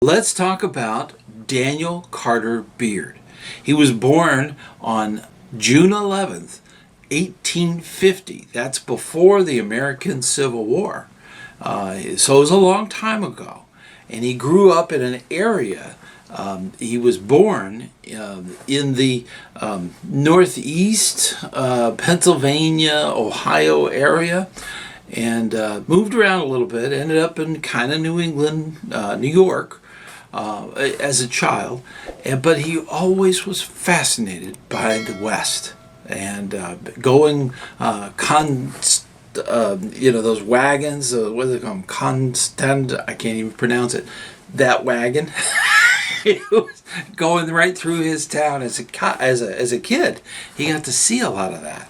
let's talk about Daniel Carter Beard. He was born on June 11th, 1850. That's before the American Civil War. So it was a long time ago. And he grew up in an area. He was born in the northeast Pennsylvania, Ohio area, and moved around a little bit, ended up in kind of New England, New York, as a child. But he always was fascinated by the West and going those wagons, what do they call them? Constant, I can't even pronounce it. That wagon. It was going right through his town as a kid. He got to see a lot of that.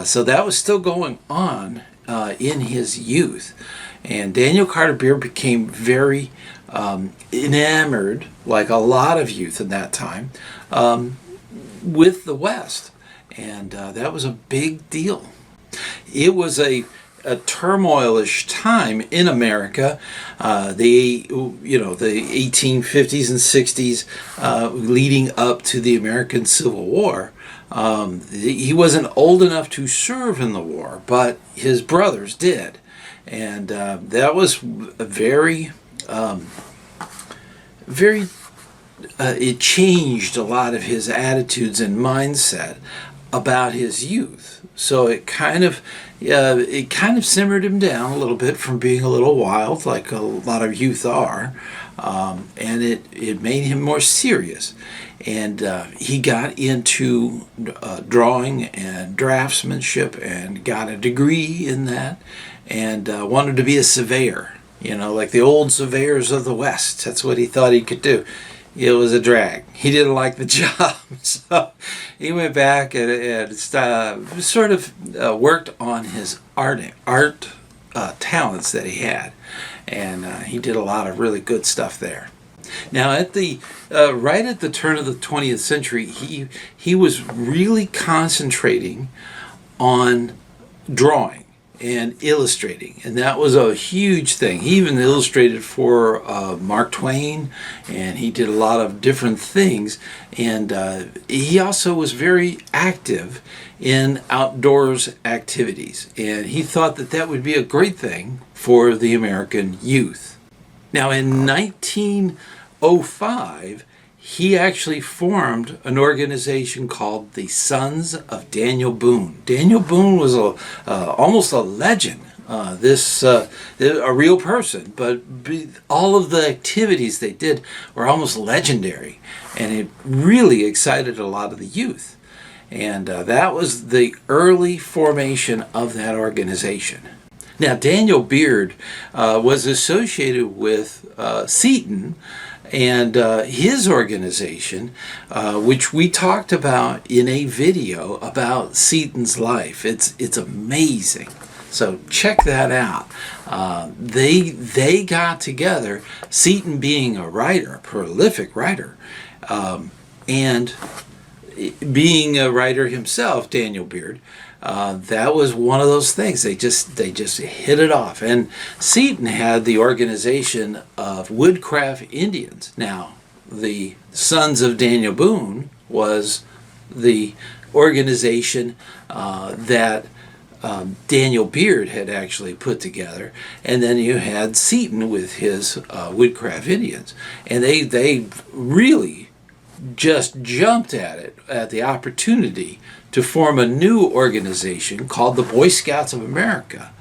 So that was still going on in his youth. And Daniel Carter Beard became very enamored, like a lot of youth in that time, with the West. And that was a big deal. It was a turmoilish time in America. The 1850s and 60s, leading up to the American Civil War. He wasn't old enough to serve in the war, but his brothers did, and that was it changed a lot of his attitudes and mindset about his youth. So it kind of simmered him down a little bit from being a little wild, like a lot of youth are, and it made him more serious. And he got into drawing and draftsmanship and got a degree in that, and wanted to be a surveyor, like the old surveyors of the West. That's what he thought he could do. It was a drag. He didn't like the job, so he went back and sort of worked on his art talents that he had, and he did a lot of really good stuff there. Now, at the right at the turn of the 20th century, he was really concentrating on drawing and illustrating, and that was a huge thing. He even illustrated for Mark Twain, and he did a lot of different things, and he also was very active in outdoors activities, and he thought that would be a great thing for the American youth. Now, in 1905, he actually formed an organization called the Sons of Daniel Boone. Daniel Boone was almost a legend, a real person, but all of the activities they did were almost legendary, and it really excited a lot of the youth. And that was the early formation of that organization. Now, Daniel Beard was associated with Seton, and his organization, which we talked about in a video about Seton's life. It's amazing. So check that out. They got together, Seton being a writer, a prolific writer, and being a writer himself, Daniel Beard. That was one of those things. They just hit it off. And Seton had the organization of Woodcraft Indians. Now, the Sons of Daniel Boone was the organization that Daniel Beard had actually put together, and then you had Seton with his Woodcraft Indians, and they really just jumped at the opportunity to form a new organization called the Boy Scouts of America.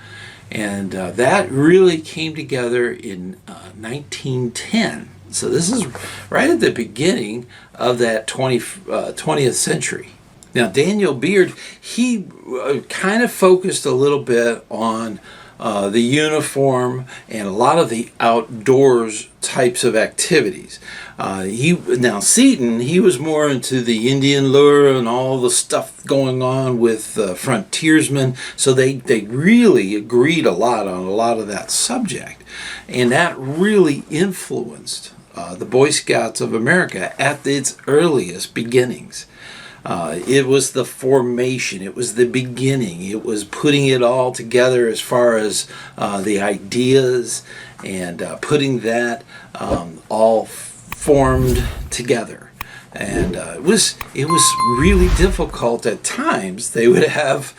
And that really came together in 1910. So this is right at the beginning of that 20th century. Now, Daniel Beard, he kind of focused a little bit on the uniform and a lot of the outdoors types of activities. Seton, he was more into the Indian lure and all the stuff going on with frontiersmen, so they really agreed a lot on a lot of that subject, and that really influenced the Boy Scouts of America at its earliest beginnings. It was the formation. It was the beginning. It was putting it all together as far as the ideas and putting that all formed together. And it was really difficult at times. They would have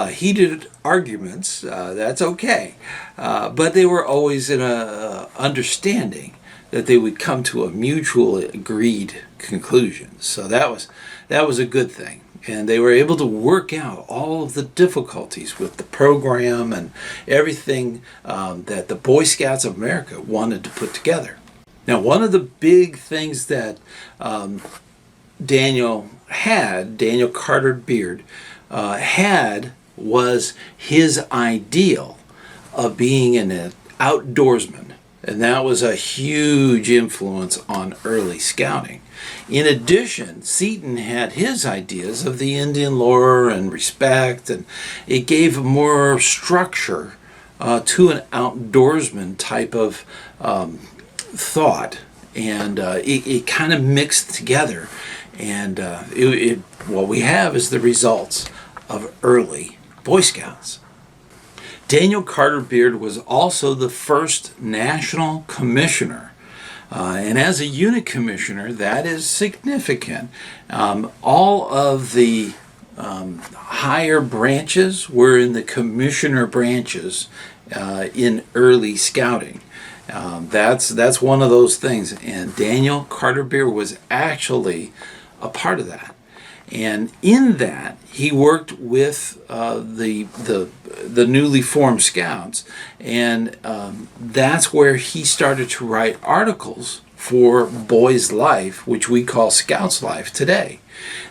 heated arguments. That's okay, but they were always in a understanding that they would come to a mutual agreed conclusion. So that was a good thing. And they were able to work out all of the difficulties with the program and everything that the Boy Scouts of America wanted to put together. Now, one of the big things that Daniel Carter Beard, had was his ideal of being an outdoorsman. And that was a huge influence on early scouting. In addition, Seton had his ideas of the Indian lore and respect, and it gave more structure to an outdoorsman type of thought. And it kind of mixed together. And what we have is the results of early Boy Scouts. Daniel Carter Beard was also the first national commissioner. And as a unit commissioner, that is significant. All of the higher branches were in the commissioner branches in early scouting. That's one of those things. And Daniel Carter Beard was actually a part of that. And in that, he worked with the newly formed Scouts, and that's where he started to write articles for Boys Life, which we call Scouts Life today.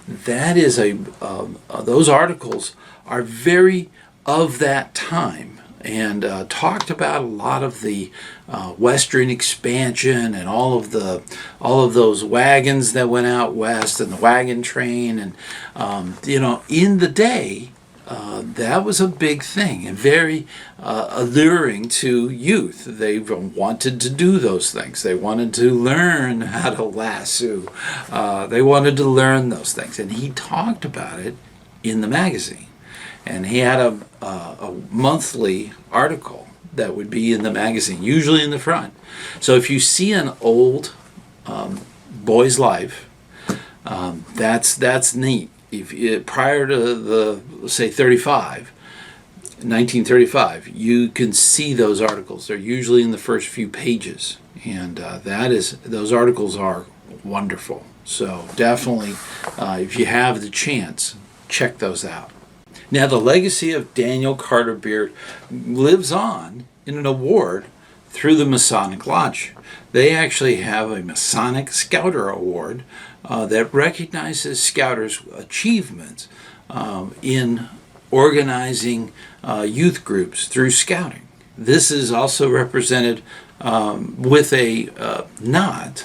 That is those articles are very of that time, and talked about a lot of the Western expansion and all of those wagons that went out west and the wagon train, and in the day that was a big thing and very alluring to youth. They wanted to do those things. They wanted to learn how to lasso. They wanted to learn those things, and he talked about it in the magazine. And he had a monthly article that would be in the magazine, usually in the front. So if you see an old Boy's Life, that's neat. Prior to the, say, 1935, you can see those articles. They're usually in the first few pages, and those articles are wonderful. So definitely, if you have the chance, check those out. Now, the legacy of Daniel Carter Beard lives on in an award through the Masonic Lodge. They actually have a Masonic Scouter Award that recognizes Scouters' achievements in organizing youth groups through scouting. This is also represented with a knot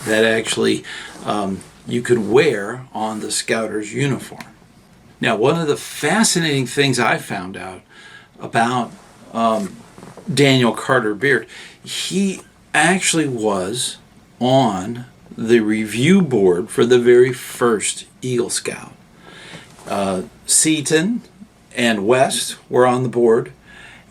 that actually you could wear on the Scouter's uniform. Now, one of the fascinating things I found out about Daniel Carter Beard, he actually was on the review board for the very first Eagle Scout. Seton and West were on the board,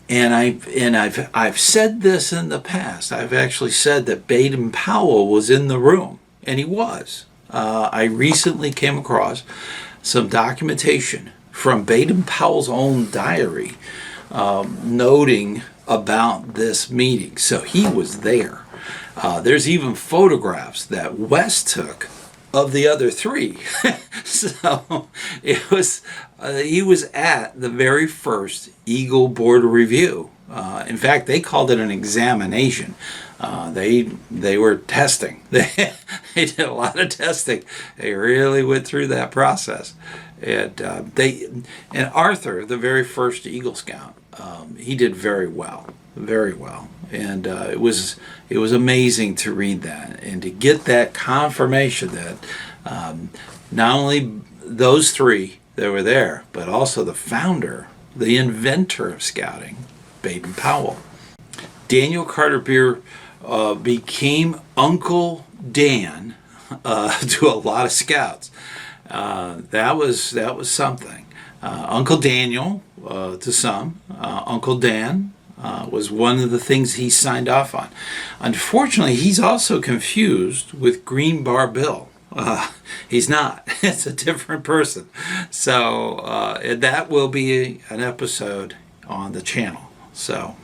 and I've said this in the past. I've actually said that Baden-Powell was in the room, and he was. I recently came across some documentation from Baden-Powell's own diary noting about this meeting. So he was there. There's even photographs that West took of the other three. So it was he was at the very first Eagle Board Review. In fact, they called it an examination. They were testing. They did a lot of testing. They really went through that process. And Arthur, the very first Eagle Scout, he did very well. And it was amazing to read that and to get that confirmation that not only those three that were there, but also the founder, the inventor of scouting, Baden-Powell. Daniel Carter Beard became Uncle Dan to a lot of scouts. That was something. Uncle Daniel, to some, Uncle Dan was one of the things he signed off on. Unfortunately, he's also confused with Green Bar Bill. He's not. It's a different person. So that will be an episode on the channel. So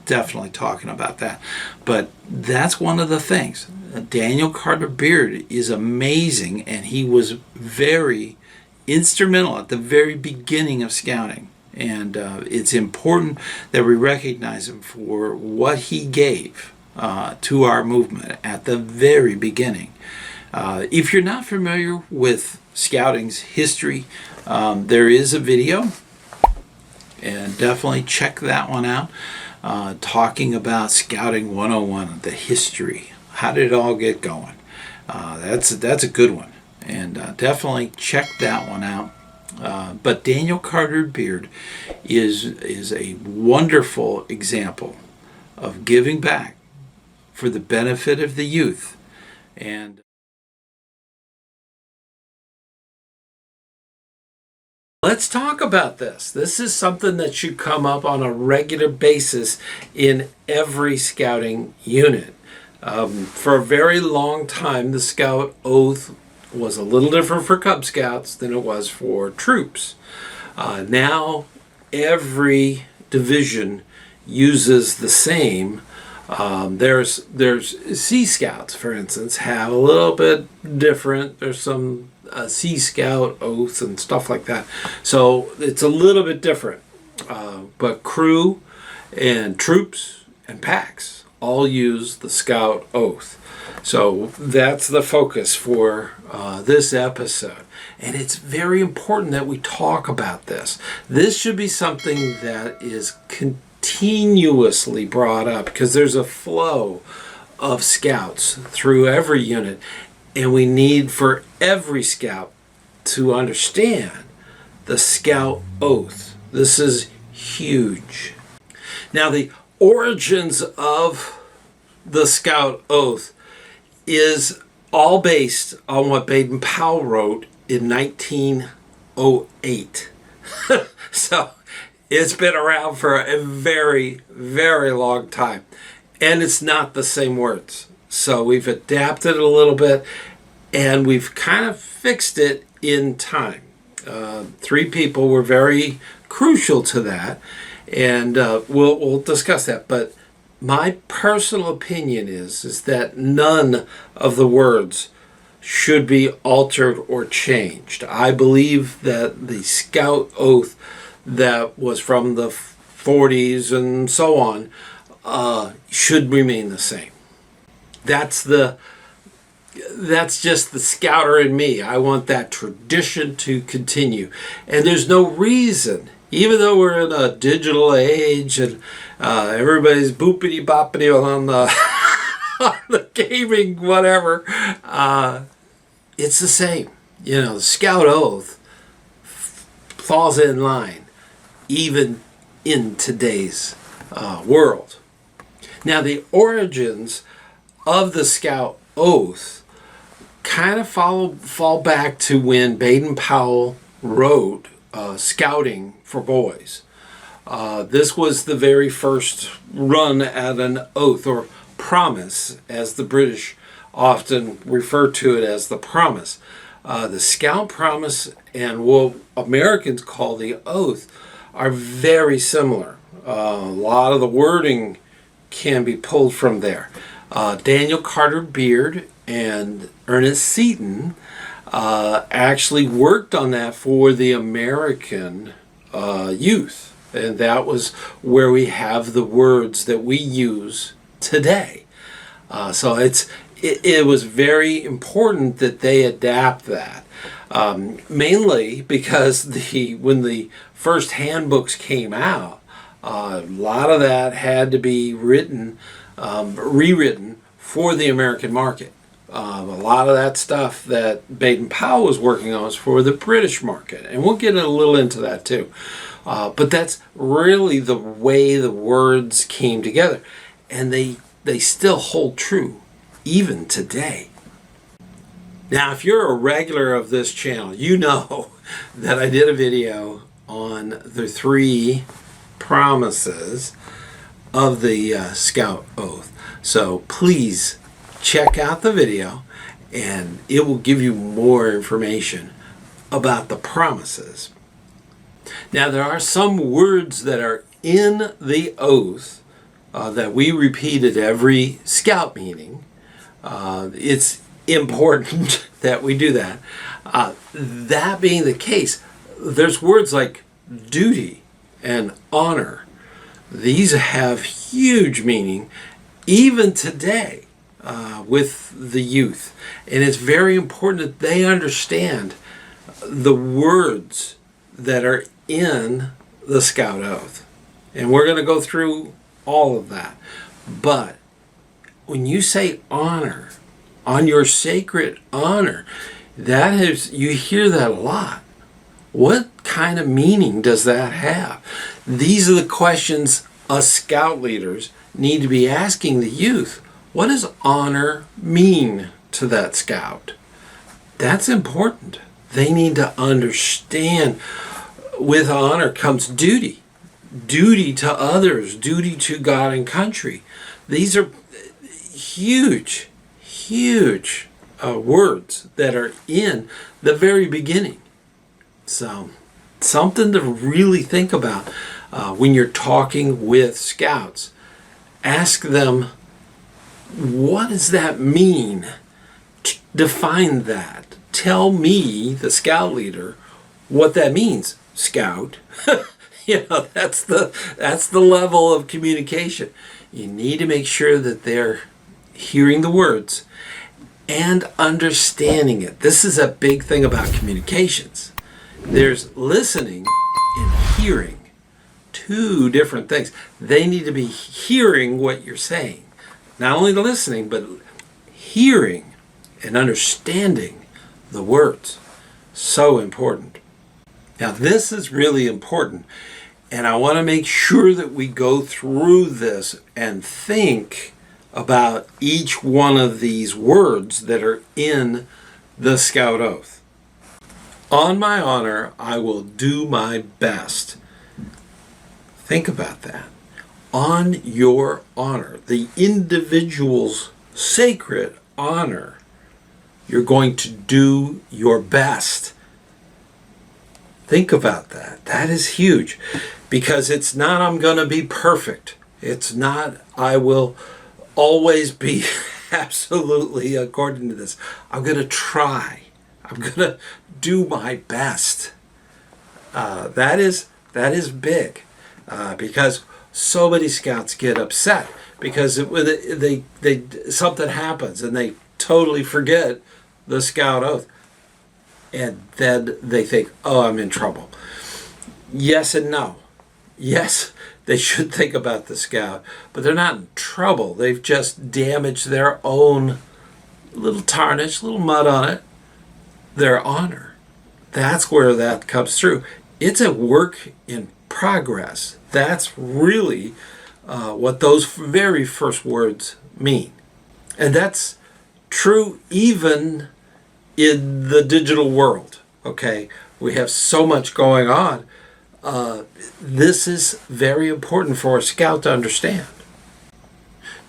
definitely talking about that. But that's one of the things. Daniel Carter Beard is amazing, and he was very instrumental at the very beginning of scouting. And it's important that we recognize him for what he gave to our movement at the very beginning. If you're not familiar with scouting's history, there is a video, and definitely check that one out, talking about Scouting 101, the history. How did it all get going? That's a good one, and definitely check that one out. But Daniel Carter Beard is a wonderful example of giving back for the benefit of the youth. And let's talk about this. This is something that should come up on a regular basis in every scouting unit. For a very long time, the Scout Oath was a little different for Cub Scouts than it was for troops. Now, every division uses the same. There's Sea Scouts, for instance, have a little bit different. There's some Sea Scout oaths and stuff like that. So it's a little bit different. But crew and troops and packs all use the Scout Oath. So that's the focus for this episode. And it's very important that we talk about this. This should be something that is continuously brought up, because there's a flow of scouts through every unit, and we need for every scout to understand the Scout Oath. This is huge. Now, the origins of the Scout Oath is all based on what Baden-Powell wrote in 1908. So it's been around for a very, very long time. And it's not the same words. So we've adapted it a little bit, and we've kind of fixed it in time. 3 people were very crucial to that, and we'll discuss that. But my personal opinion is that none of the words should be altered or changed. I believe that the Scout Oath that was from the 40s and so on should remain the same. That's just the scouter in me. I want that tradition to continue. And there's no reason, even though we're in a digital age and everybody's boopity boppity on the on the gaming whatever, it's the same. You know, the Scout Oath falls in line even in today's world. Now, the origins of the Scout Oath kind of fall back to when Baden-Powell wrote Scouting for Boys. This was the very first run at an oath, or promise, as the British often refer to it as the promise. The Scout Promise and what Americans call the Oath are very similar. A lot of the wording can be pulled from there. Daniel Carter Beard and Ernest Seton actually worked on that for the American youth. And that was where we have the words that we use today. So it was very important that they adapt that. Mainly because when the first handbooks came out, a lot of that had to be rewritten for the American market. A lot of that stuff that Baden-Powell was working on was for the British market, and we'll get a little into that too. But that's really the way the words came together, and they still hold true even today. Now, if you're a regular of this channel, you know that I did a video on the 3 promises of the Scout Oath. So please check out the video, and it will give you more information about the promises. Now, there are some words that are in the oath that we repeat at every Scout meeting. It's important that we do that. That being the case, there's words like duty and honor. These have huge meaning even today with the youth. And it's very important that they understand the words that are in the Scout Oath. And we're going to go through all of that. But when you say honor, on your sacred honor, that is, you hear that a lot. What kind of meaning does that have? These are the questions us Scout leaders need to be asking the youth. What does honor mean to that Scout? That's important. They need to understand with honor comes duty. Duty to others, duty to God and country. These are huge, huge words that are in the very beginning. So, something to really think about when you're talking with Scouts. Ask them, what does that mean? Define that. Tell me, the Scout leader, what that means, Scout. That's the level of communication. You need to make sure that they're hearing the words and understanding it. This is a big thing about communications. There's listening and hearing. 2 different things. They need to be hearing what you're saying. Not only listening, but hearing and understanding the words. So important. Now, this is really important. And I want to make sure that we go through this and think about each one of these words that are in the Scout Oath. On my honor, I will do my best. Think about that. On your honor, the individual's sacred honor, you're going to do your best. Think about that. That is huge, because it's not I'm going to be perfect. It's not I will always be absolutely according to this. I'm going to try. I'm going to do my best. That is big, because so many Scouts get upset because they something happens and they totally forget the Scout Oath. And then they think, oh, I'm in trouble. Yes and no. Yes, they should think about the Scout, but they're not in trouble. They've just damaged their own little tarnish, little mud on it, their honor. That's where that comes through. It's a work in progress. That's really what those very first words mean. And that's true even in the digital world, okay? We have so much going on. This is very important for a Scout to understand.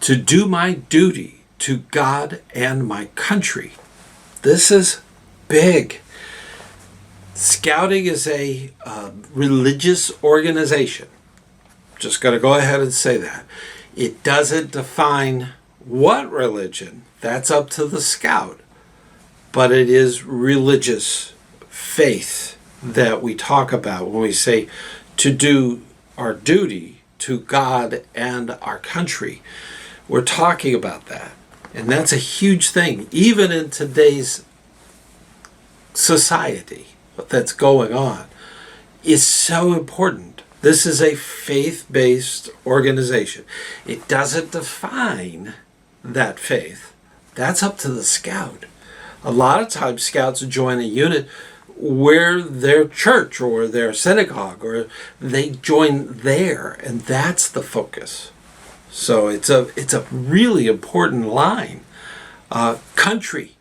To do my duty to God and my country. This is big. Scouting is a religious organization. Just got to go ahead and say that. It doesn't define what religion. That's up to the Scout. But it is religious faith that we talk about when we say to do our duty to God and our country. We're talking about that. And that's a huge thing, even in today's society that's going on. It's so important. This is a faith-based organization. It doesn't define that faith. That's up to the Scout. A lot of times Scouts join a unit where their church or their synagogue, or they join there, and that's the focus. So it's a really important line. Country.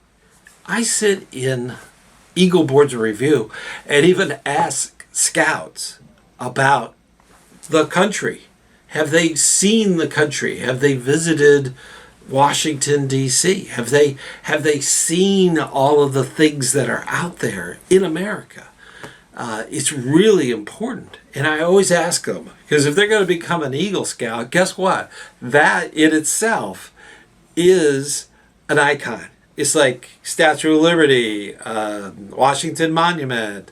I sit in Eagle boards of review and even ask scouts about the country. Have they seen the country? Have they visited Washington, D.C.? Have they seen all of the things that are out there in America? It's really important. And I always ask them, because if they're going to become an Eagle Scout, guess what? That in itself is an icon. It's like Statue of Liberty, Washington Monument,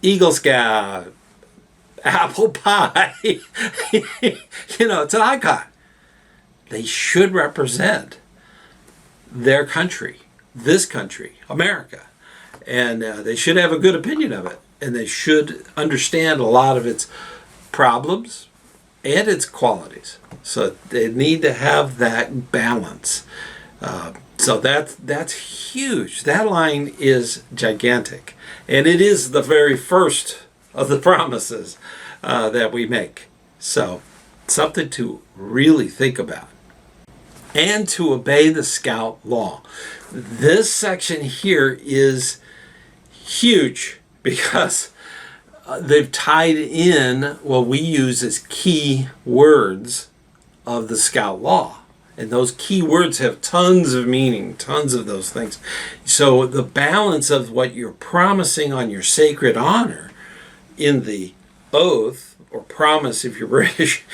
Eagle Scout, apple pie. It's an icon. They should represent their country, this country, America. And they should have a good opinion of it. And they should understand a lot of its problems and its qualities. So they need to have that balance. So that's huge. That line is gigantic. And it is the very first of the promises that we make. So something to really think about. And to obey the Scout law. This section here is huge because they've tied in what we use as key words of the Scout law. And those key words have tons of meaning, tons of those things. So the balance of what you're promising on your sacred honor in the oath, or promise if you're British,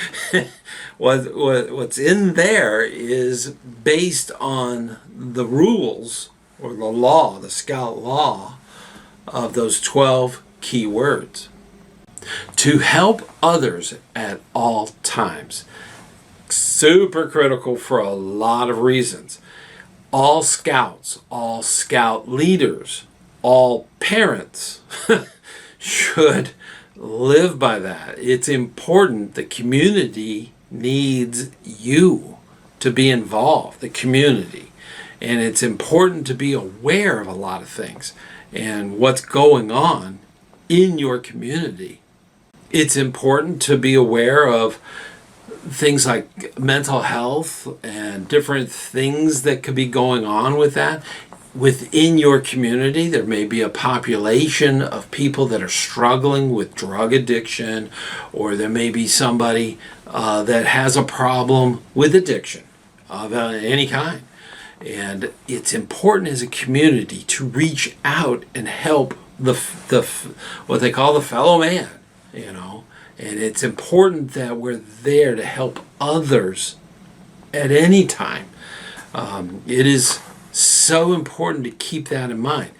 what's in there is based on the rules or the law, the Scout law, of those 12 key words. To help others at all times. Super critical for a lot of reasons. All scouts, all scout leaders, all parents should live by that. It's important. The community needs you to be involved, the community. And it's important to be aware of a lot of things and what's going on in your community. It's important to be aware of things like mental health and different things that could be going on with that. Within your community, there may be a population of people that are struggling with drug addiction, or there may be somebody that has a problem with addiction of any kind. And it's important as a community to reach out and help the what they call the fellow man, And it's important that we're there to help others at any time. It is so important to keep that in mind.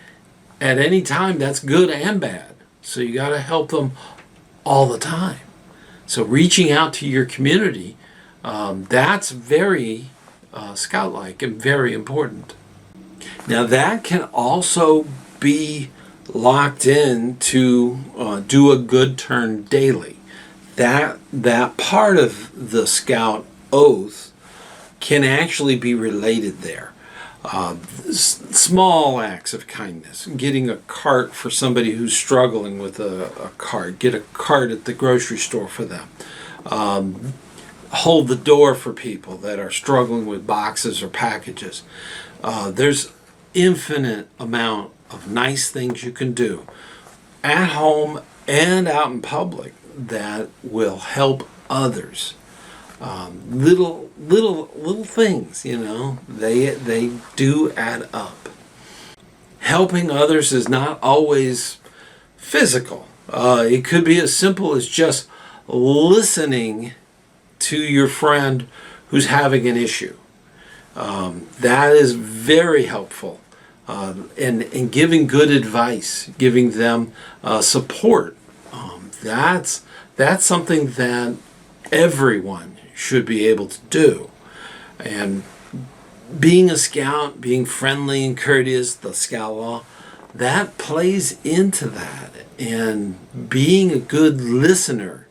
At any time, that's good and bad. So you got to help them all the time. So reaching out to your community, that's very Scout-like and very important. Now that can also be locked in to do a good turn daily. That part of the Scout oath can actually be related there. Small acts of kindness, getting a cart for somebody who's struggling with a cart, get a cart at the grocery store for them. Hold the door for people that are struggling with boxes or packages. There's infinite amount of nice things you can do at home and out in public that will help others. Little things, they do add up. Helping others is not always physical. It could be as simple as just listening to your friend who's having an issue. That is very helpful. And giving good advice, giving them support. That's something that everyone should be able to do. And being a scout, being friendly and courteous, the Scout law, that plays into that. And being a good listener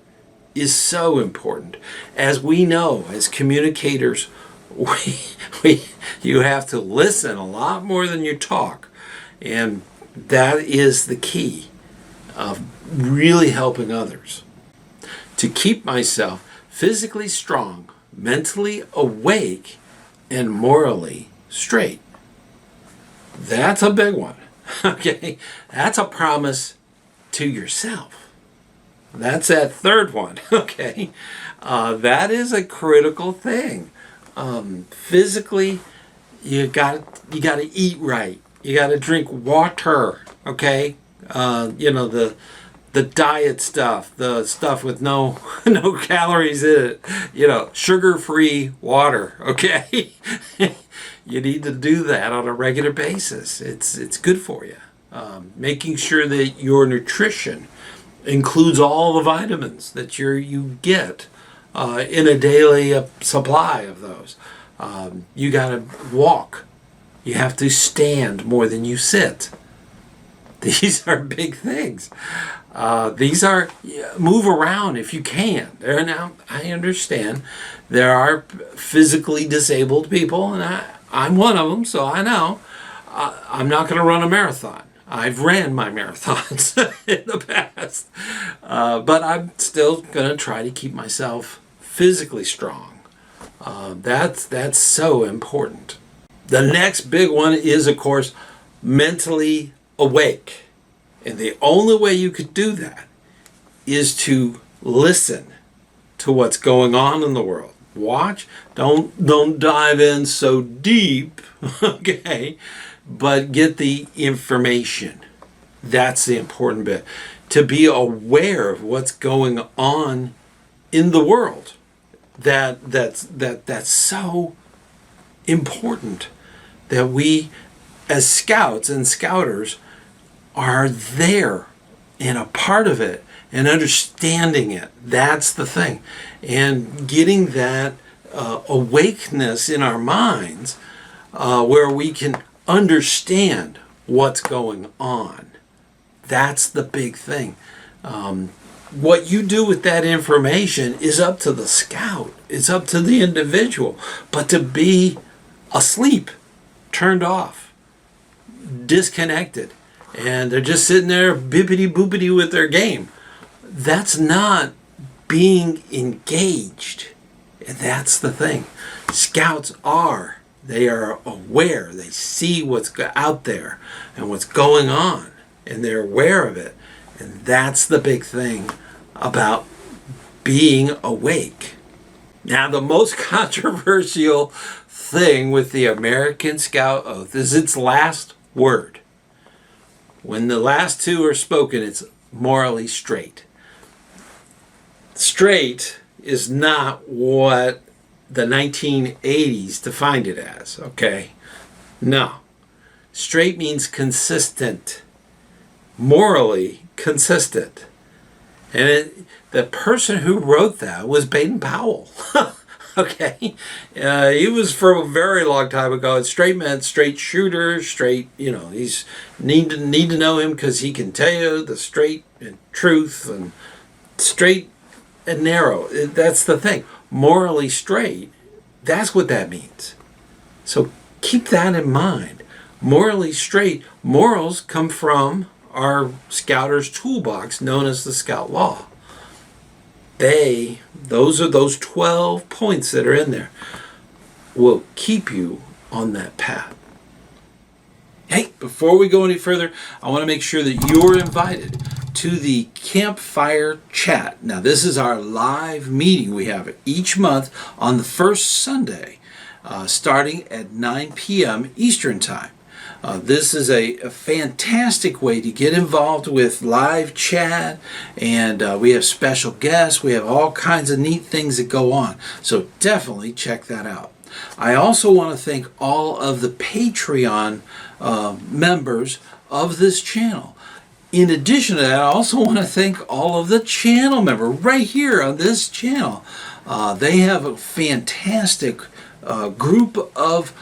is so important. As we know, as communicators, you have to listen a lot more than you talk. And that is the key of really helping others. To keep myself physically strong, mentally awake, and morally straight. That's a big one. Okay, that's a promise to yourself. That's that third one. Okay, that is a critical thing. Physically, you got to eat right. You got to drink water. Okay, the diet stuff, the stuff with no calories in it. Sugar-free water. Okay. You need to do that on a regular basis. It's good for you. Making sure that your nutrition includes all the vitamins that you get in a daily supply of those. You got to walk. You have to stand more than you sit. These are big things. These are move around if you can. Now, I understand there are physically disabled people, and I'm one of them, so I know. I'm not going to run a marathon. I've ran my marathons in the past. But I'm still going to try to keep myself physically strong. That's so important. The next big one is, of course, mentally awake. And the only way you could do that is to listen to what's going on in the world. Watch. Don't dive in so deep, okay? But get the information. That's the important bit. To be aware of what's going on in the world. That's so important that we as scouts and scouters are there and a part of it and understanding it. That's the thing. And getting that awakeness in our minds where we can understand what's going on. That's the big thing. What you do with that information is up to the scout. It's up to the individual. But to be asleep, turned off, disconnected, and they're just sitting there bippity boopity with their game, that's not being engaged. And that's the thing. Scouts are. They are aware. They see what's out there and what's going on, and they're aware of it. And that's the big thing about being awake. Now, the most controversial thing with the American Scout Oath is its last word. When the last two are spoken, it's morally straight. Straight is not what the 1980s defined it as, okay? No. Straight means consistent. Morally consistent. And the person who wrote that was Baden-Powell. Okay? He was from a very long time ago. And straight meant straight shooter, straight, he's need to know him because he can tell you the straight and truth, and straight and narrow. That's the thing. Morally straight, that's what that means. So keep that in mind. Morally straight, morals come from our Scouter's toolbox known as the Scout Law. Those are those 12 points that are in there, will keep you on that path. Hey, before we go any further, I want to make sure that you're invited to the Campfire Chat. Now, this is our live meeting we have each month on the first Sunday, starting at 9 p.m. Eastern Time. This is a fantastic way to get involved with live chat, and we have special guests. We have all kinds of neat things that go on. So definitely check that out. I also want to thank all of the Patreon members of this channel. In addition to that, I also want to thank all of the channel members right here on this channel. They have a fantastic group of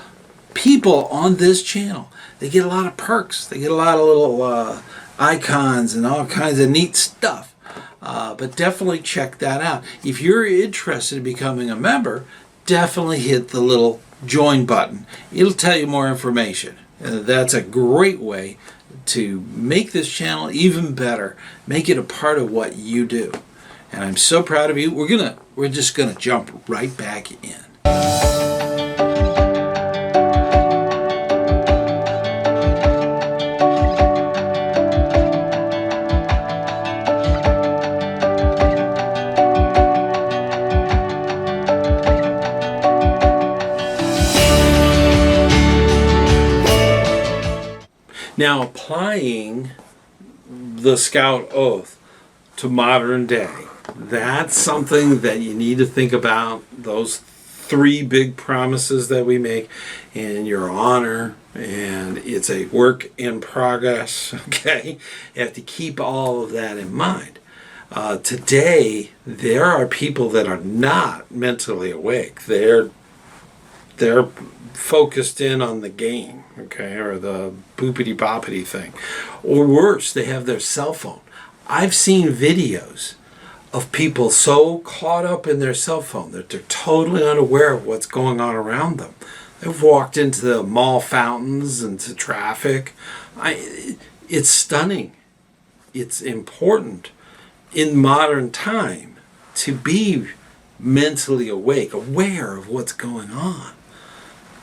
people on this channel. They get a lot of perks. They get a lot of little icons and all kinds of neat stuff. But definitely check that out. If you're interested in becoming a member, definitely hit the little join button. It'll tell you more information. That's a great way to make this channel even better. Make it a part of what you do. And I'm so proud of you. We're just gonna jump right back in. Now, applying the Scout Oath to modern day, that's something that you need to think about. Those three big promises that we make, and your honor, and it's a work in progress, okay? You have to keep all of that in mind. Today, there are people that are not mentally awake. They're focused in on the game, okay, or the boopity boppity thing. Or worse, they have their cell phone. I've seen videos of people so caught up in their cell phone that they're totally unaware of what's going on around them. They've walked into the mall fountains, into traffic. It's stunning. It's important in modern time to be mentally awake, aware of what's going on.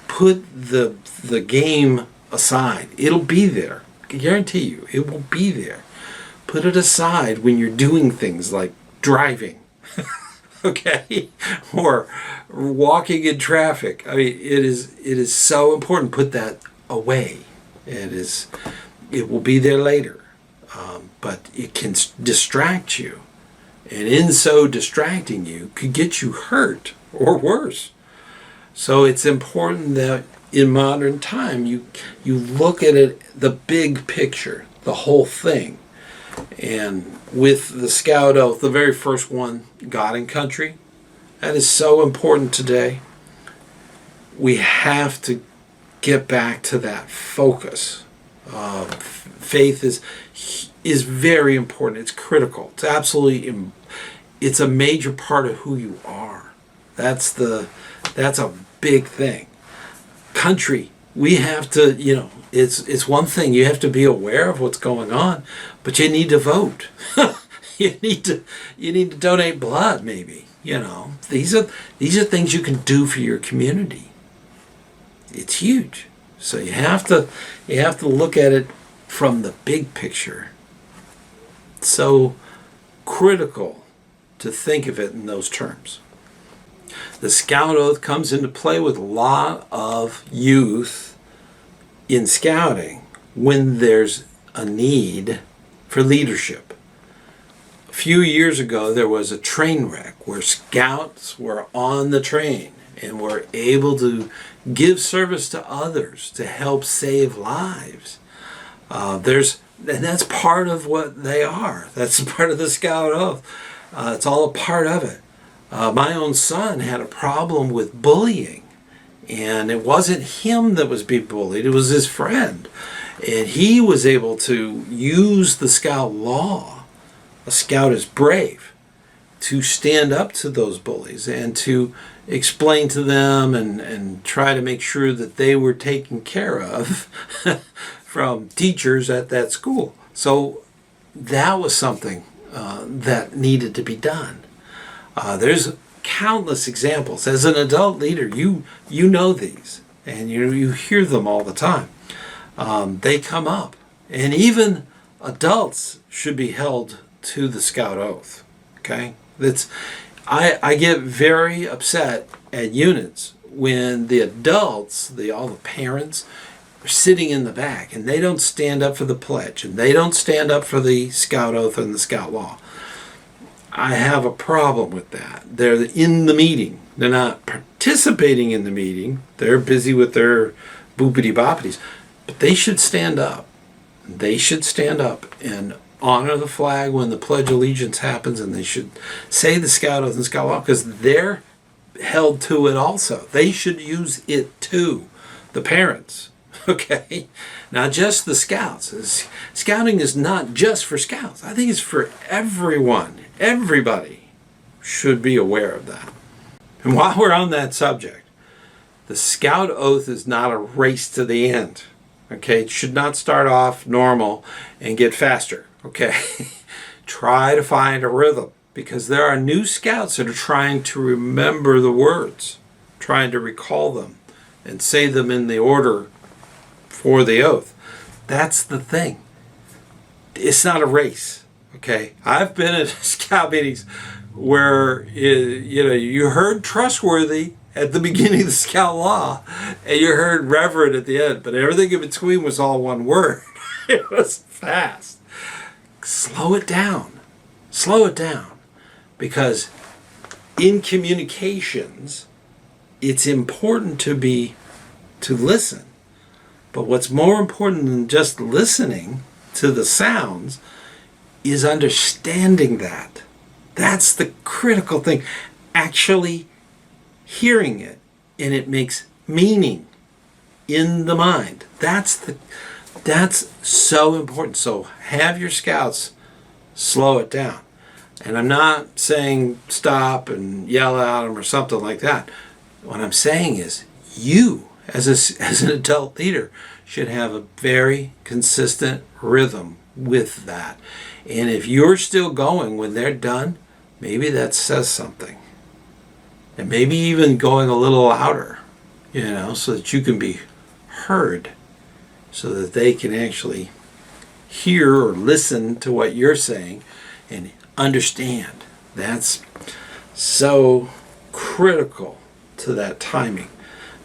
Put the game aside. It'll be there. I guarantee you, it will be there. Put it aside when you're doing things like driving, okay, or walking in traffic. I mean, it is so important. Put that away. It will be there later, but it can distract you, and in so distracting you, could get you hurt or worse. So it's important that in modern time you look at it, the big picture, the whole thing. And with the Scout Oath, the very first one, God and Country, that is so important today. We have to get back to that focus. Faith is very important. It's critical. It's absolutely, it's a major part of who you are. That's a big thing. Country, we have to, it's one thing. You have to be aware of what's going on, but you need to vote. you need to donate blood, maybe. These are things you can do for your community. It's huge. So you have to look at it from the big picture. It's so critical to think of it in those terms. The Scout Oath comes into play with a lot of youth in scouting when there's a need for leadership. A few years ago, there was a train wreck where scouts were on the train and were able to give service to others to help save lives. And that's part of what they are. That's part of the Scout Oath. It's all a part of it. My own son had a problem with bullying, and it wasn't him that was being bullied, it was his friend. And he was able to use the Scout law, a Scout is brave, to stand up to those bullies and to explain to them and try to make sure that they were taken care of from teachers at that school. So that was something that needed to be done. There's countless examples. As an adult leader, you know these, and you hear them all the time. They come up, and even adults should be held to the Scout Oath. Okay, I get very upset at units when the adults, all the parents, are sitting in the back, and they don't stand up for the pledge, and they don't stand up for the Scout Oath and the Scout Law. I have a problem with that. They're in the meeting. They're not participating in the meeting. They're busy with their boopity boppities. But they should stand up. They should stand up and honor the flag when the Pledge of Allegiance happens, and they should say the Scout Oath and Scout Law, because they're held to it also. They should use it too. The parents. Okay? Not just the Scouts. Scouting is not just for Scouts. I think it's for everyone. Everybody should be aware of that. And while we're on that subject, the Scout Oath is not a race to the end. Okay? It should not start off normal and get faster. Okay? Try to find a rhythm, because there are new Scouts that are trying to remember the words, trying to recall them and say them in the order for the oath. That's the thing. It's not a race. Okay, I've been at Scout meetings where you heard trustworthy at the beginning of the Scout Law, and you heard reverend at the end, but everything in between was all one word. It was fast. Slow it down. Slow it down. Because in communications, it's important to listen. But what's more important than just listening to the sounds is understanding that. That's the critical thing. Actually hearing it, and it makes meaning in the mind. That's so important. So have your scouts slow it down. And I'm not saying stop and yell at them or something like that. What I'm saying is you, as an adult leader, should have a very consistent rhythm with that. And if you're still going when they're done, maybe that says something. And maybe even going a little louder, so that you can be heard, so that they can actually hear or listen to what you're saying and understand. That's so critical to that timing.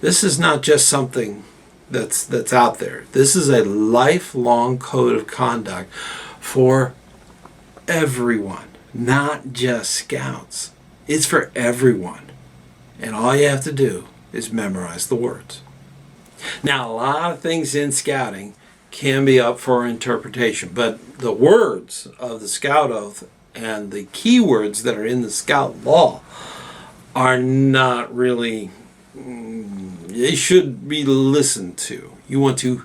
This is not just something that's out there. This is a lifelong code of conduct for everyone, not just scouts. It's for everyone. And all you have to do is memorize the words. Now, a lot of things in scouting can be up for interpretation, but the words of the Scout Oath and the keywords that are in the Scout Law are not really, they should be listened to. You want to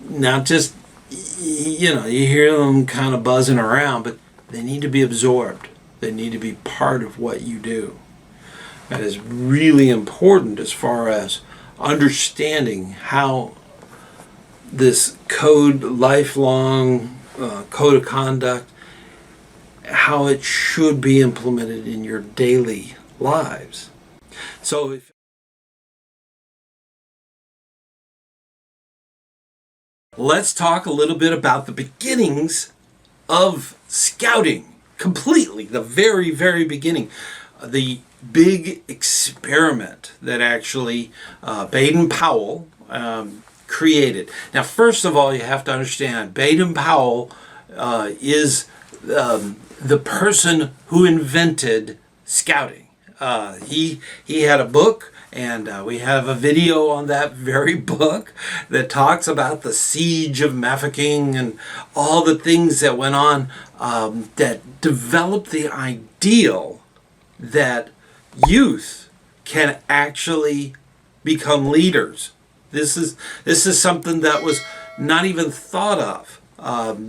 not just, you hear them kind of buzzing around, but they need to be absorbed. They need to be part of what you do. That is really important as far as understanding how this lifelong code of conduct, how it should be implemented in your daily lives. So let's talk a little bit about the beginnings of scouting. Completely, the very, very beginning. The big experiment that actually Baden-Powell created. Now, first of all, you have to understand, Baden-Powell is the person who invented scouting. He had a book, and we have a video on that very book that talks about the siege of Mafeking and all the things that went on that developed the ideal that youth can actually become leaders. This is something that was not even thought of.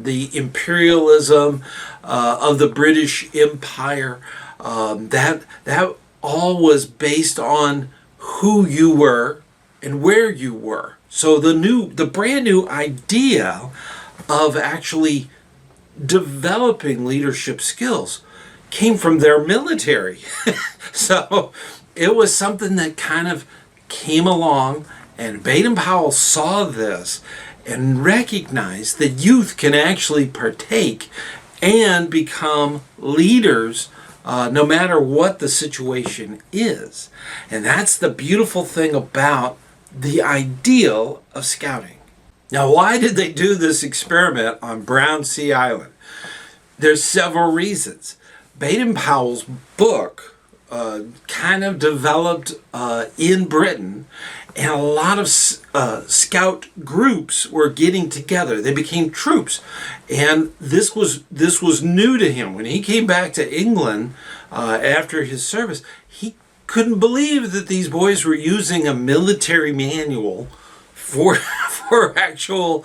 The imperialism of the British Empire, that all was based on who you were and where you were. So the brand new idea of actually developing leadership skills came from their military. So it was something that kind of came along, and Baden-Powell saw this and recognized that youth can actually partake and become leaders no matter what the situation is. And that's the beautiful thing about the ideal of scouting. Now, why did they do this experiment on Brown Sea Island? There's several reasons. Baden-Powell's book kind of developed in Britain, and a lot of scout groups were getting together. They became troops, and this was new to him. When he came back to England after his service, he couldn't believe that these boys were using a military manual for actual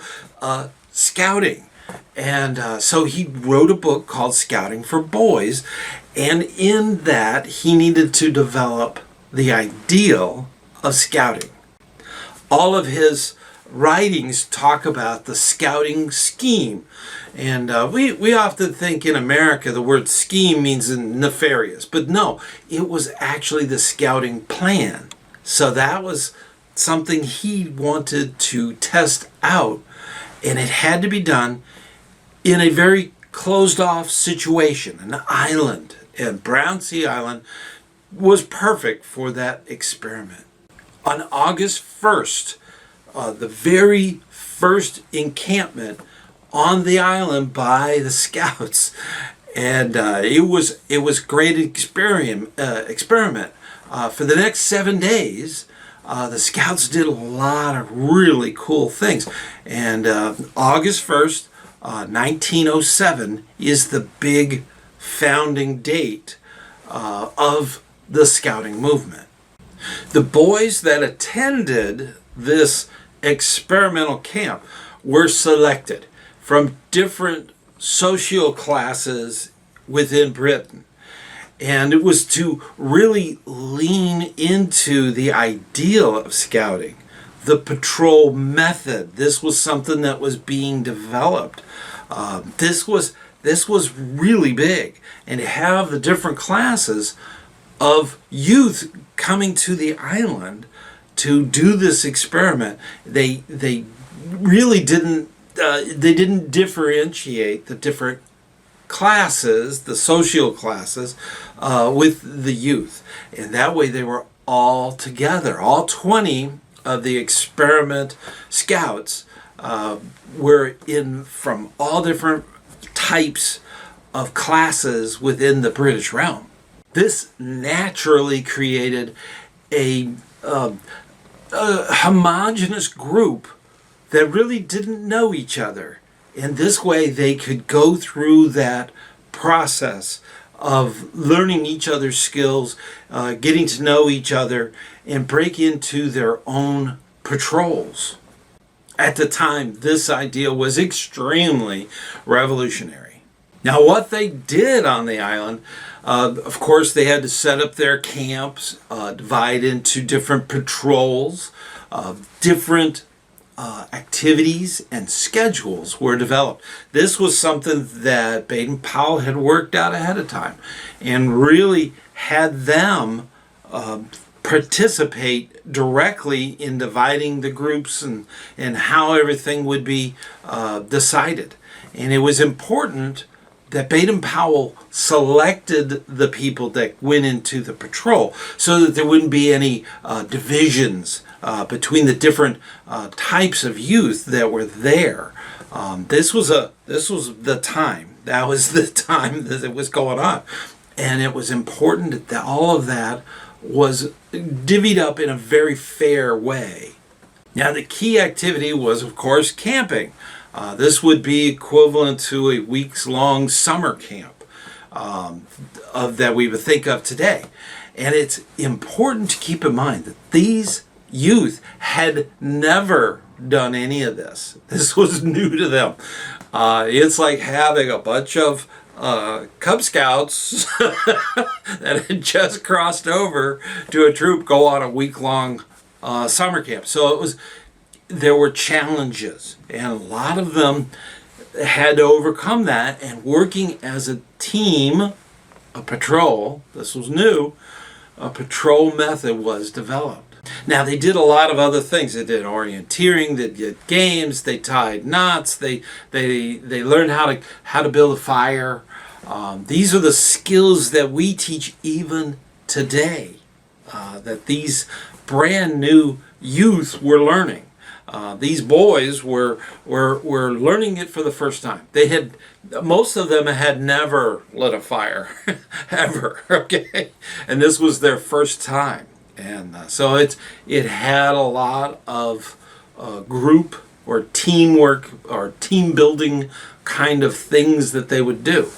scouting. And so he wrote a book called Scouting for Boys, and in that he needed to develop the ideal of scouting. All of his writings talk about the scouting scheme, and we often think in America the word scheme means nefarious, but no, it was actually the scouting plan. So that was something he wanted to test out, and it had to be done in a very closed-off situation, an island, and Brown Sea Island was perfect for that experiment. On August 1st, the very first encampment on the island by the scouts. And it was great experiment. For the next 7 days, the scouts did a lot of really cool things. And August 1st, 1907 is the big founding date of the scouting movement. The boys that attended this experimental camp were selected from different social classes within Britain. And it was to really lean into the ideal of scouting, the patrol method. This was something that was being developed. This was really big. And to have the different classes of youth coming to the island to do this experiment, they really didn't differentiate the different classes, the social classes, with the youth. And that way they were all together. All 20 of the experiment scouts were in from all different types of classes within the British realm. This naturally created a homogeneous group that really didn't know each other. And this way they could go through that process of learning each other's skills, getting to know each other, and break into their own patrols. At the time, this idea was extremely revolutionary. Now, what they did on the island, of course, they had to set up their camps, divide into different patrols, different activities and schedules were developed. This was something that Baden-Powell had worked out ahead of time and really had them participate directly in dividing the groups and how everything would be decided. And it was important that Baden-Powell selected the people that went into the patrol so that there wouldn't be any divisions between the different types of youth that were there. This was the time. That was the time that it was going on, and it was important that all of that was divvied up in a very fair way. Now, the key activity was, of course, camping. This would be equivalent to a weeks-long summer camp that we would think of today. And it's important to keep in mind that these youth had never done any of this. This was new to them. It's like having a bunch of Cub Scouts that had just crossed over to a troop go on a week-long summer camp. So there were challenges, and a lot of them had to overcome that, and working as a team, a patrol, this was new, a patrol method was developed. Now, they did a lot of other things. They did orienteering, they did games, they tied knots, they learned how to build a fire. These are the skills that we teach even today, that these brand new youth were learning. These boys were learning it for the first time. Most of them had never lit a fire, ever, okay? And this was their first time. And so it had a lot of group or teamwork or team building kind of things that they would do.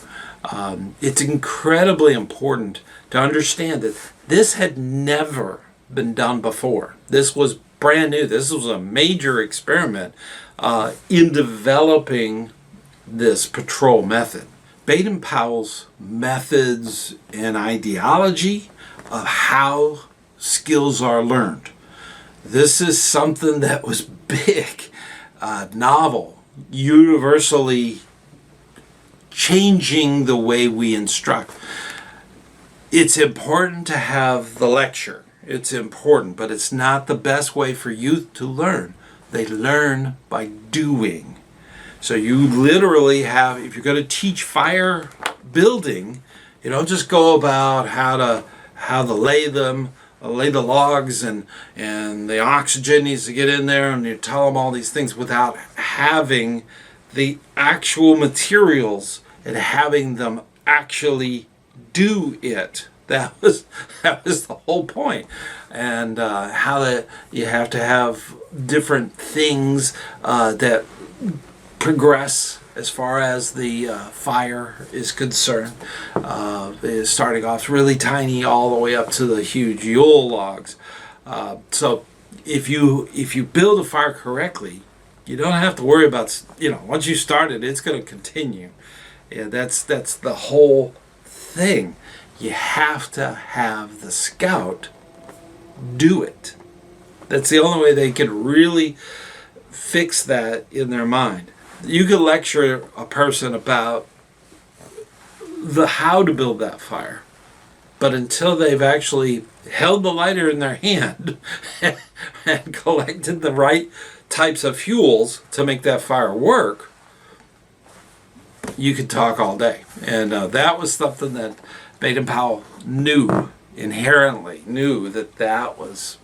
It's incredibly important to understand that this had never been done before. This was brand new. This was a major experiment in developing this patrol method. Baden-Powell's methods and ideology of how skills are learned. This is something that was big, novel, universally changing the way we instruct. It's important to have the lecture. It's important, but it's not the best way for youth to learn. They learn by doing. So you literally have, if you're going to teach fire building, you don't just go about how to lay the logs and the oxygen needs to get in there, and you tell them all these things without having the actual materials and having them actually do it. That was the whole point. And how that you have to have different things that progress as far as the fire is concerned. Is starting off really tiny all the way up to the huge Yule logs. So if you build a fire correctly, you don't have to worry about, once you start it, it's going to continue. Yeah, that's the whole thing. You have to have the scout do it. That's the only way they can really fix that in their mind. You can lecture a person about the how to build that fire, but until they've actually held the lighter in their hand and collected the right types of fuels to make that fire work, you could talk all day. And that was something that Baden-Powell inherently knew that was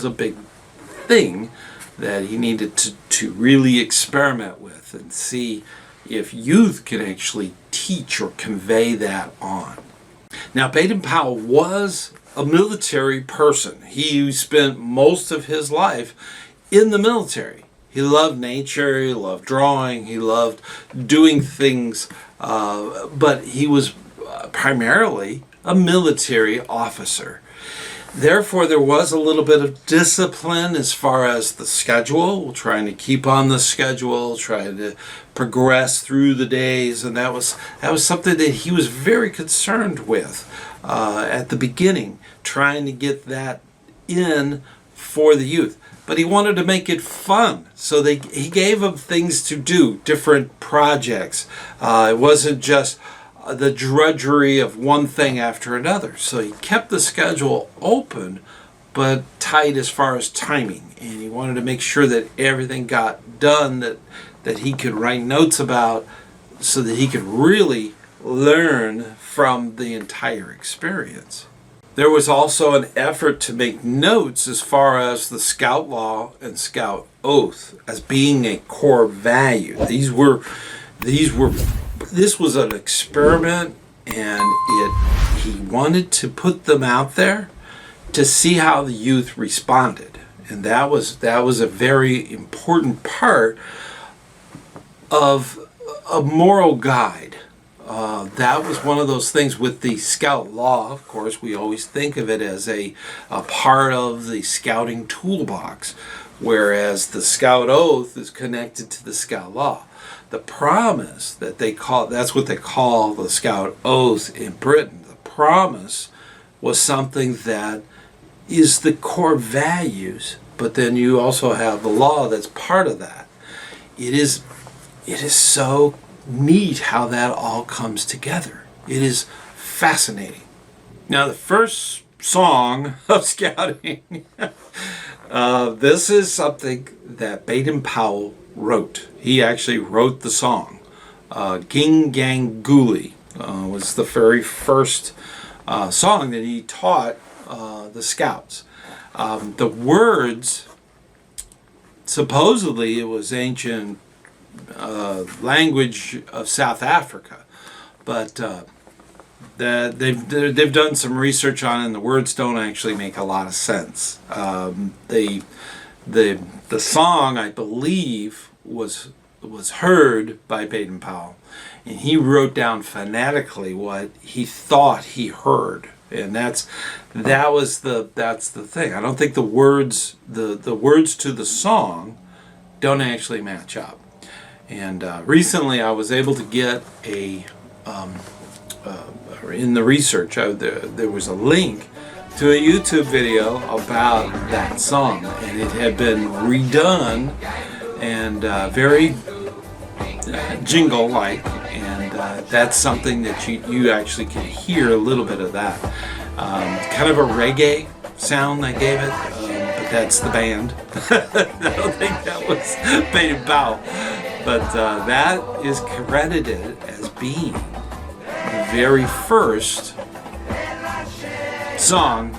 a big thing that he needed to really experiment with and see if youth can actually teach or convey that on. Now, Baden-Powell was a military person. He spent most of his life in the military. He loved nature, he loved drawing, he loved doing things, but he was primarily a military officer. Therefore, there was a little bit of discipline as far as the schedule, trying to keep on the schedule, trying to progress through the days, and that was something that he was very concerned with at the beginning, trying to get that in for the youth. But he wanted to make it fun, so he gave them things to do, different projects. It wasn't just the drudgery of one thing after another. So he kept the schedule open, but tight as far as timing. And he wanted to make sure that everything got done that he could write notes about, so that he could really learn from the entire experience. There was also an effort to make notes as far as the Scout Law and Scout Oath as being a core value. This was an experiment, and he wanted to put them out there to see how the youth responded. And that was a very important part of a moral guide. That was one of those things with the Scout Law. Of course, we always think of it as a part of the scouting toolbox, whereas the Scout Oath is connected to the Scout Law. The promise that's what they call the Scout Oath in Britain. The promise was something that is the core values, but then you also have the law that's part of that. It is so neat how that all comes together. It is fascinating. Now, the first song of scouting, this is something that Baden-Powell wrote. He actually wrote the song. Ging Gang Gooly was the very first song that he taught the scouts. The words, supposedly it was ancient language of South Africa, but they've done some research on it, and the words don't actually make a lot of sense. The song, I believe, was heard by Baden-Powell, and he wrote down phonetically what he thought he heard, and that's the thing. I don't think the words to the song don't actually match up. And recently, I was able to get in the research, there was a link to a YouTube video about that song, and it had been redone and very jingle-like, and that's something that you actually can hear a little bit of that. Kind of a reggae sound they gave it, but that's the band. I don't think that was Baden-Powell. But that is credited as being the very first song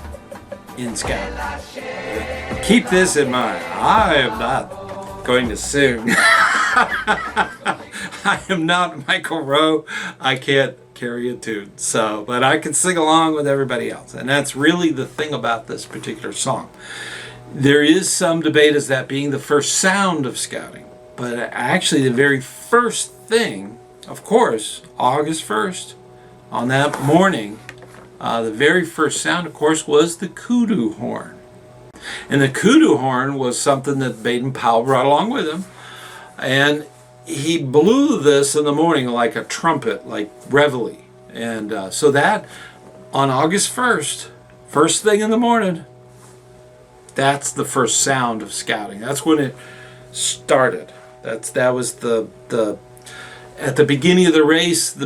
in Scout. Keep this in mind. I am not going to sing. I am not Michael Rowe. I can't carry a tune. So, but I can sing along with everybody else. And that's really the thing about this particular song. There is some debate as that being the first sound of scouting. But actually the very first thing, of course, August 1st, on that morning, the very first sound, of course, was the kudu horn. And the kudu horn was something that Baden-Powell brought along with him. And he blew this in the morning like a trumpet, like reveille. And so that, on August 1st, first thing in the morning, that's the first sound of scouting. That's when it started. That was the at the beginning of the race,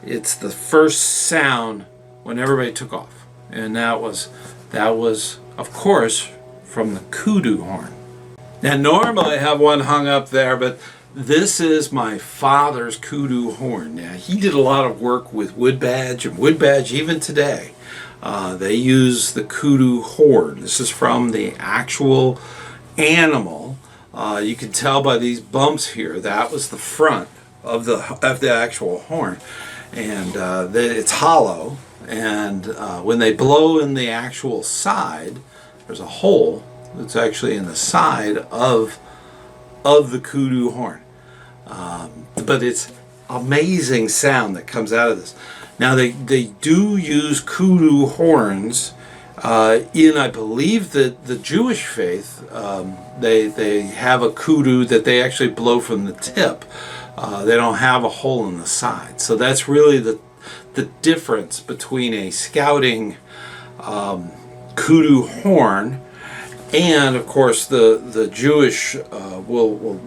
it's the first sound when everybody took off. And that was of course from the kudu horn. Now normally I have one hung up there, but this is my father's kudu horn. Now he did a lot of work with wood badge, and wood badge even today. They use the kudu horn. This is from the actual animal. You can tell by these bumps here, that was the front of the actual horn. And it's hollow, and when they blow in the actual side, there's a hole that's actually in the side of the kudu horn. But it's amazing sound that comes out of this. Now they do use kudu horns in, I believe, that the Jewish faith. They have a kudu that they actually blow from the tip. They don't have a hole in the side. So that's really the difference between a scouting kudu horn and, of course, the Jewish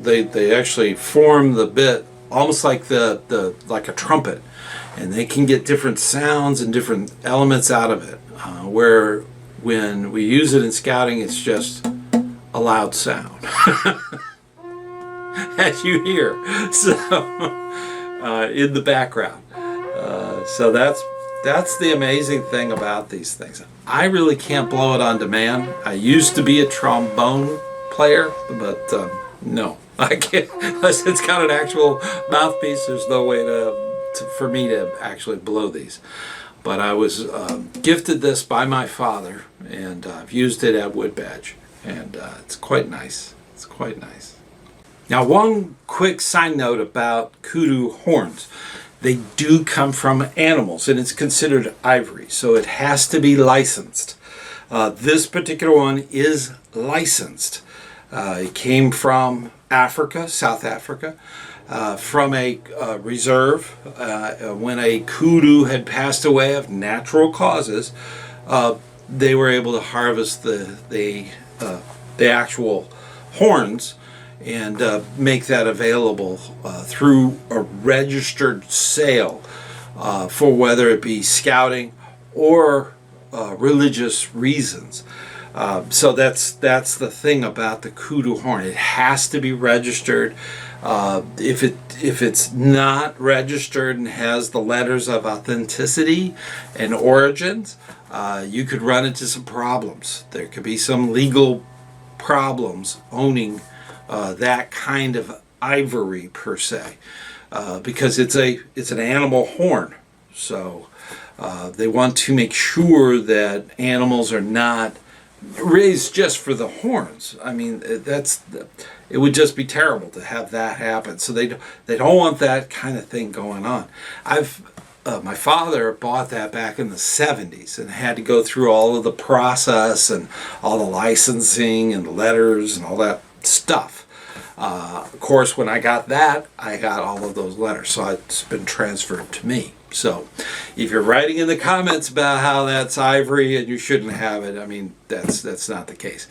they actually form the bit almost like like a trumpet, and they can get different sounds and different elements out of it. Where when we use it in scouting, it's just a loud sound, as you hear. So in the background. So that's the amazing thing about these things. I really can't blow it on demand. I used to be a trombone player, but no, I can't. Unless it's got an actual mouthpiece, there's no way for me to actually blow these. But I was gifted this by my father, and I've used it at wood badge, and it's quite nice. It's quite nice. Now, one quick side note about kudu horns. They do come from animals, and it's considered ivory, so it has to be licensed. This particular one is licensed. It came from Africa, South Africa, from a reserve. When a kudu had passed away of natural causes, they were able to harvest the actual horns and make that available through a registered sale for whether it be scouting or religious reasons. So that's the thing about the kudu horn. It has to be registered. If it's not registered and has the letters of authenticity and origins, you could run into some problems. There could be some legal problems owning that kind of ivory per se, because it's an animal horn. So they want to make sure that animals are not raised just for the horns. I mean, it would just be terrible to have that happen. So they don't want that kind of thing going on. My father bought that back in the 70s and had to go through all of the process and all the licensing and the letters and all that stuff. Of course, when I got that, I got all of those letters, so it's been transferred to me. So if you're writing in the comments about how that's ivory and you shouldn't have it, I mean, that's not the case.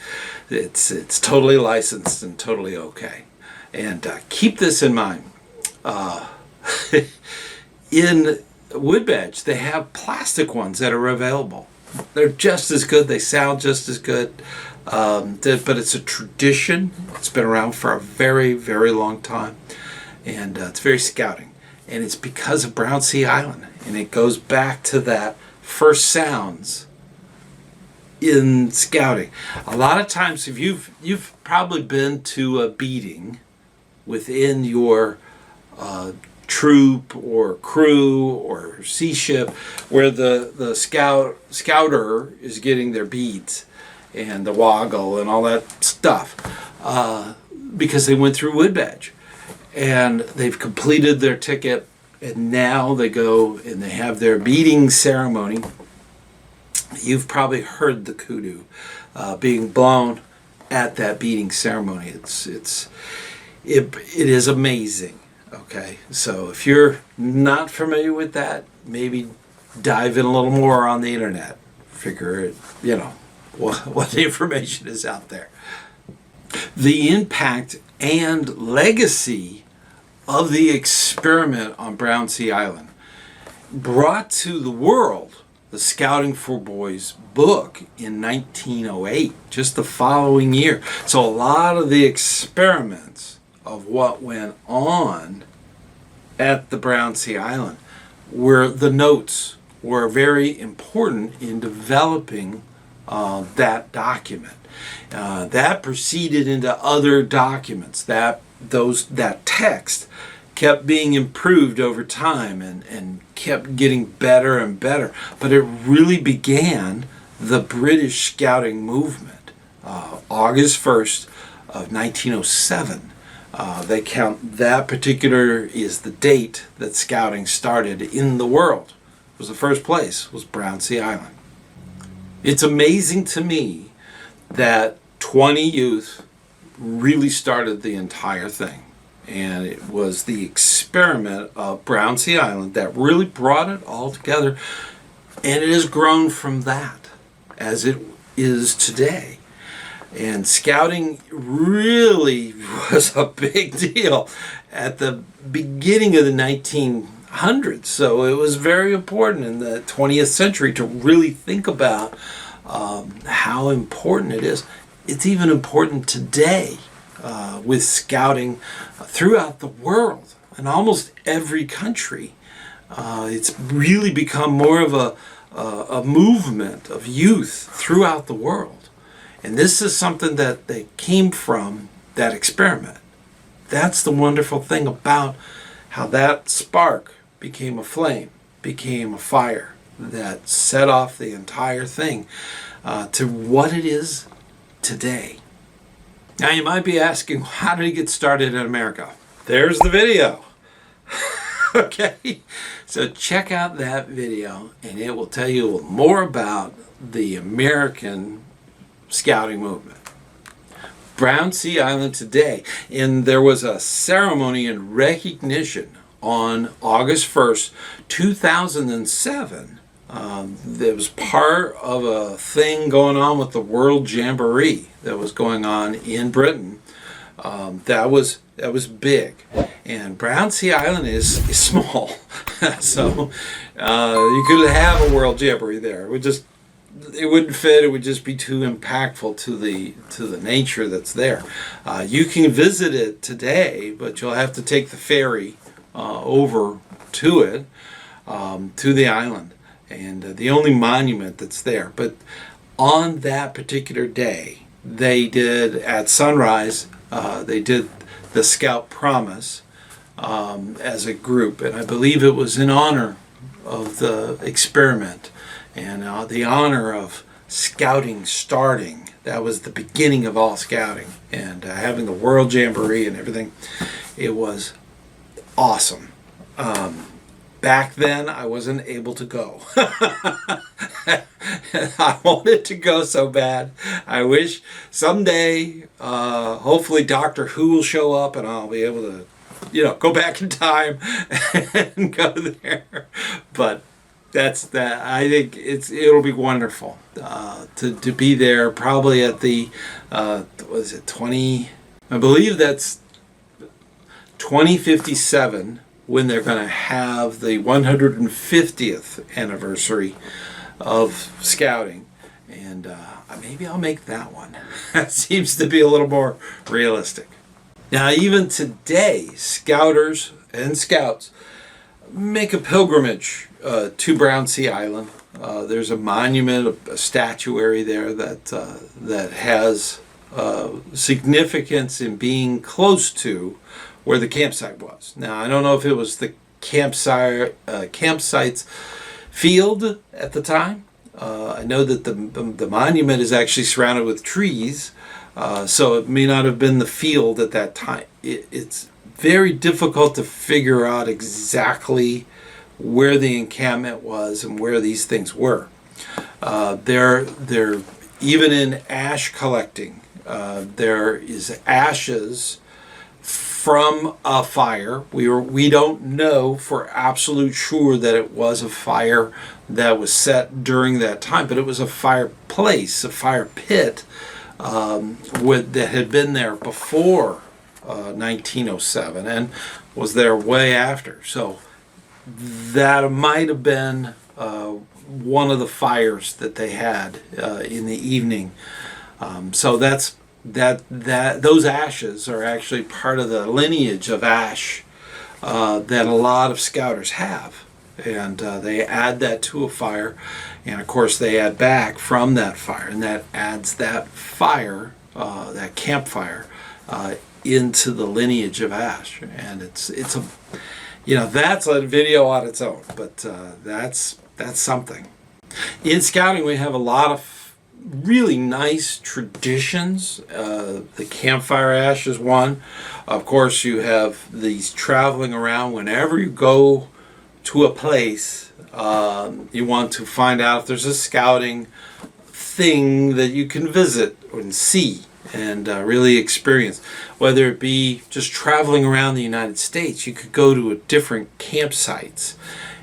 It's totally licensed and totally okay. And keep this in mind. In wood badge, they have plastic ones that are available. They're just as good. They sound just as good. But it's a tradition. It's been around for a very, very long time. And it's very scouting. And it's because of Brown Sea Island. And it goes back to that first sounds in scouting. A lot of times, if you've probably been to a beating within your troop or crew or sea ship, where the scouter is getting their beads and the woggle and all that stuff, because they went through wood badge and they've completed their ticket, and now they go and they have their beading ceremony. You've probably heard the kudu being blown at that beading ceremony. It is amazing. Okay, so if you're not familiar with that, maybe dive in a little more on the internet. Figure it, what the information is out there. The impact and legacy of the experiment on Brownsea Island brought to the world the Scouting for Boys book in 1908, just the following year. So a lot of the experiments of what went on at the Brownsea Island the notes were very important in developing that document. That proceeded into other documents. That text kept being improved over time and kept getting better and better. But it really began the British Scouting movement, August 1st of 1907. They count that particular is the date that Scouting started in the world. It was the first place, was Brownsea Island. It's amazing to me that 20 youth really started the entire thing. And it was the experiment of Brownsea Island that really brought it all together. And it has grown from that as it is today. And Scouting really was a big deal at the beginning of the 1900s. So it was very important in the 20th century to really think about how important it is. It's even important today with Scouting throughout the world, in almost every country. It's really become more of a movement of youth throughout the world. And this is something that they came from that experiment. That's the wonderful thing about how that spark became a flame, became a fire that set off the entire thing to what it is today. Now you might be asking, how did he get started in America? There's the video. Okay, so check out that video and it will tell you more about the American Scouting movement. Brownsea Island today, and there was a ceremony in recognition on August 1st, 2007. There was part of a thing going on with the World Jamboree that was going on in Britain. That was big, and Brownsea Island is small, so you could have a World Jamboree there. It wouldn't fit. It would just be too impactful to the nature that's there. You can visit it today, but you'll have to take the ferry over to it, to the island, and the only monument that's there. But on that particular day, they did at sunrise. They did the Scout Promise as a group, and I believe it was in honor of the experiment and the honor of Scouting starting. That was the beginning of all Scouting, and having the World Jamboree and everything. It was awesome. Back then, I wasn't able to go. I wanted to go so bad. I wish someday, hopefully Doctor Who will show up and I'll be able to, go back in time and go there. But that's that. I think it'll be wonderful to be there. Probably at the was it 20? I believe that's 2057. When they're going to have the 150th anniversary of Scouting. And maybe I'll make that one. That seems to be a little more realistic. Now, even today, Scouters and Scouts make a pilgrimage to Brownsea Island. There's a monument, a statuary there that has significance in being close to where the campsite was. Now, I don't know if it was the campsite's field at the time. I know that the monument is actually surrounded with trees, so it may not have been the field at that time. It's very difficult to figure out exactly where the encampment was and where these things were. They're even in ash collecting. There is ashes from a fire. We don't know for absolute sure that it was a fire that was set during that time, but it was a fireplace, a fire pit that had been there before 1907 and was there way after. So that might have been one of the fires that they had in the evening. So those ashes are actually part of the lineage of ash that a lot of scouters have. And they add that to a fire, and of course they add back from that fire, and that adds that fire, that campfire, into the lineage of ash. And it's a, that's a video on its own, but that's something. In scouting, we have a lot of really nice traditions. The campfire ash is one. Of course, you have these traveling around. Whenever you go to a place, you want to find out if there's a scouting thing that you can visit and see and really experience. Whether it be just traveling around the United States, you could go to different campsites,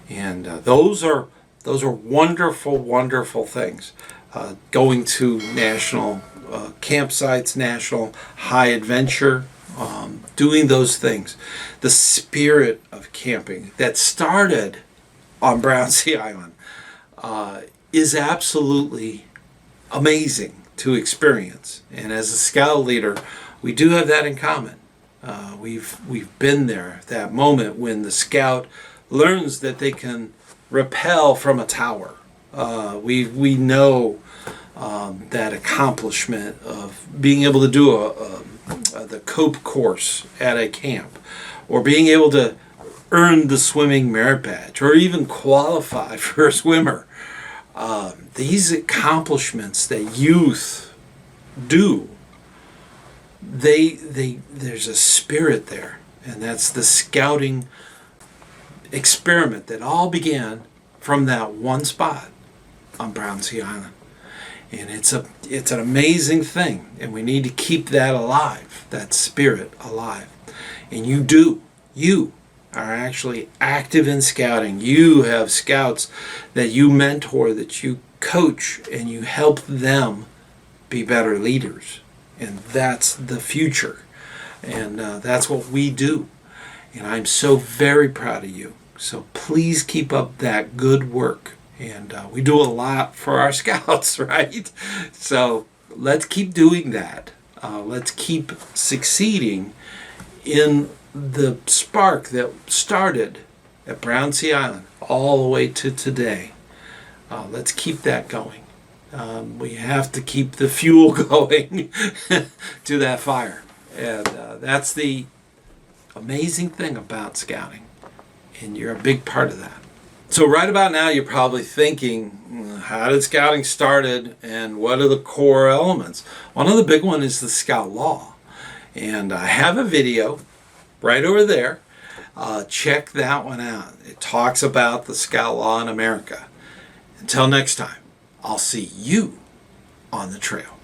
and those are wonderful, wonderful things. Going to national campsites, national high adventure, doing those things. The spirit of camping that started on Brownsea Island is absolutely amazing to experience. And as a scout leader, we do have that in common. We've been there, that moment when the scout learns that they can rappel from a tower. We know that accomplishment of being able to do the cope course at a camp, or being able to earn the swimming merit badge, or even qualify for a swimmer. These accomplishments that youth do, there's a spirit there, and that's the scouting experiment that all began from that one spot on Brownsea Island. And it's an amazing thing, and we need to keep that alive, that spirit alive. And you are actually active in scouting. You have scouts that you mentor, that you coach, and you help them be better leaders. And that's the future. And that's what we do. And I'm so very proud of you. So please keep up that good work. And we do a lot for our scouts, right? So let's keep doing that. Let's keep succeeding in the spark that started at Brownsea Island all the way to today. Let's keep that going. We have to keep the fuel going to that fire. And that's the amazing thing about scouting. And you're a big part of that. So right about now, you're probably thinking, how did scouting started and what are the core elements? One of the big one is the Scout Law. And I have a video right over there. Check that one out. It talks about the Scout Law in America. Until next time, I'll see you on the trail.